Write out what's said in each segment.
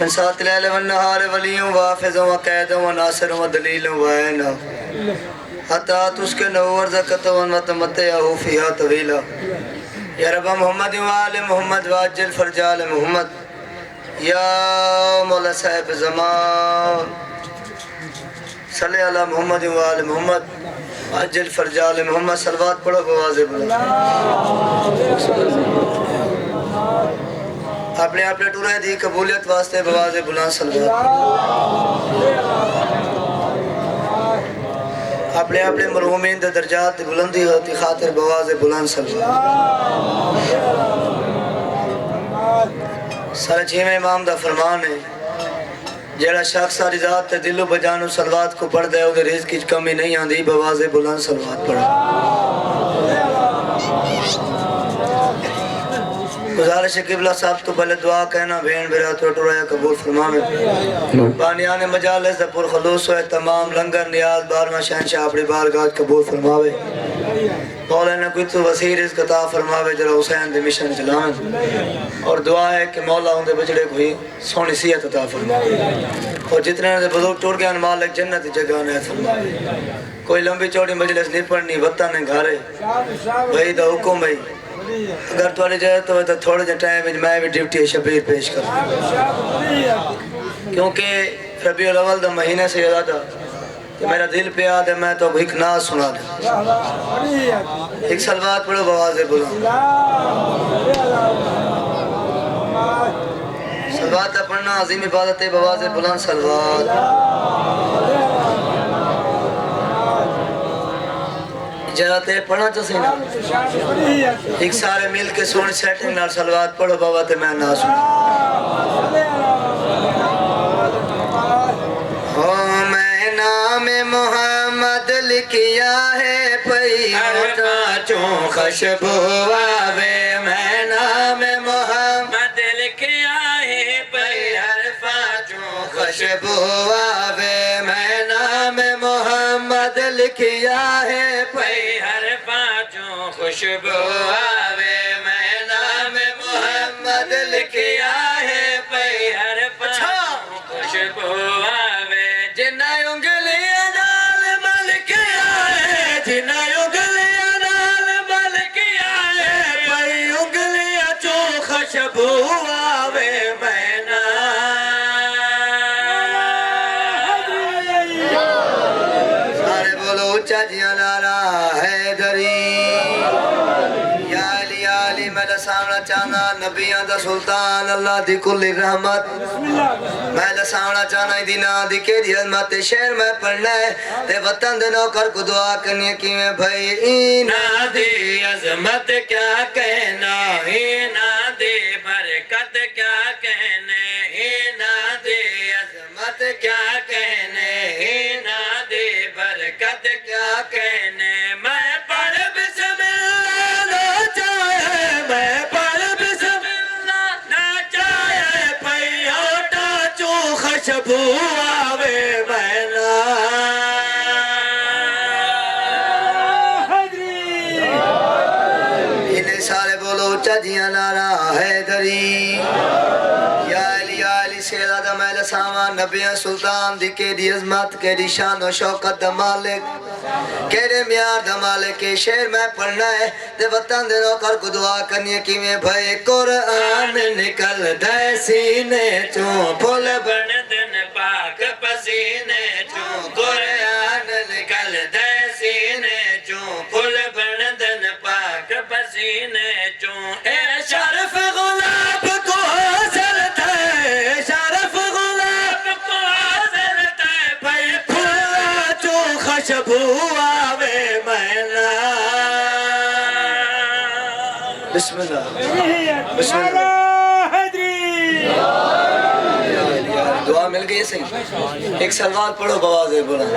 من سات الليل والنهار ولي وحافظ وقائد وناصر ودليل وعين حتى تسكن ورزقته وتمتعه فيها طويلا يا رب محمد وآل محمد واجل فرجال محمد يا مولا صاحب زمان صلی علی محمد وآل محمد واجل فرجال محمد صلوات پڑھو بواز بلند اپنے اپنے ٹورے دی قبولیت واسطے بواز بلند صلوات اپنے اپنے مرحومین دے درجات دی بلندی ہوتی خاطر بواز بلند صلوات سارے چھویں امام دا فرمان ہے جیڑا شخص ساری ذات تے دل و بجانو صلوات کو پڑھ دے اودے رزق کی کمی نہیں آندی بواز بلند صلوات پڑھ گزارش قبلہ صاحب تو پہلے دعا کہنا بین برا تو ٹورایا قبول فرماوے بانیان مجالس دا پر خلوص ہوئے تمام لنگر نیاز بارما شہنشاہ اپنی بارگاہ قبول فرماوے مولانا کوئی تو وسیع رزق عطا فرماوے جرا حسین دے مشن چلائیں اور دعا ہے کہ مولا ہوں دے بچڑے کوئی سونی صحت عطا فرماوے اور جتنے دے بزرگ ٹوٹ گئے مالک جنت جگہ نے فرماوے کوئی لمبی چوڑی مجلس نہیں پڑھنی وطن نے گھارے بھائی دا حکم بھائی اگر توالی جائے تو تھوڑے جا ٹائم میں بھی ڈیوٹی شبیر پیش کروں کیونکہ ربیع الاول دا مہینے سے یاد آتا کہ میرا دل پہ آدھے میں تو ایک ناز سنا دیں ایک صلوات پڑھو بواز بلند صلوات پڑھنا عظیم عبادت ہے بواز بلند صلوات جراتے پڑھنا چاہتے ہیں ایک سارے مل کے سونے سیٹنگ نال صلوات پڑھو بابا تے میں نہ سنا میں نام محمد لکھیا ہے پیوتا چون خشبو آوے میں نام محمد لکھیا ہے پی حرفا چون خشبو آوے میں نام محمد لکھیا ہے پی حرفا چون خوشبو آوے میں نام محمد لکھیا ہے پی حرفا چون خوشبو آوے جنہ انگلیاں نال ملک آئے جنہ انگلیاں نال ملک آئے پی انگلیاں چون خوشبو آوے میں جیاں نارا حیدری یا علی میں لسامنا چاہنا نبیان دا سلطان اللہ دی کلی رحمت میں لسامنا چاہنا دینا دی کے دی عظمت شہر میں پڑھنا ہے تے وطن دے نوکر کو دعا کرنی کی میں بھائی اینا دی عظمت کیا کہنا اینا دی برکت کیا کہنے اینا دی عظمت کیا کہنے اینا دی برکت کیا کہنے میں پڑھ بسم اللہ نہ چاہے میں پڑھ بسم اللہ نہ چاہے پیوتا چو خشبو آوے میں نا انہیں سارے بولو چجیاں نارا حیدری سیدہ دا میل سامان نبیان سلطان دی کے دی عظمت کے دی شان و شوقت دا مالک کیڑے میار دا مالک کے شہر میں پڑھنا ہے دے وطن دے نوکر کو دعا کرنی ہے کی میں بھائی قرآن نکل دے سینے چون پھول بن دن پاک پسینے چون قرآن نکل دے سینے چون پھول بن دن پاک پسینے چون اے شرف غلاب کو حاصل تھے خشبو آوے میں نا بسم اللہ بسم اللہ دعا مل گئی صحیح ایک صلوات پڑھو بواز بلند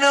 9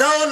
9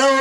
9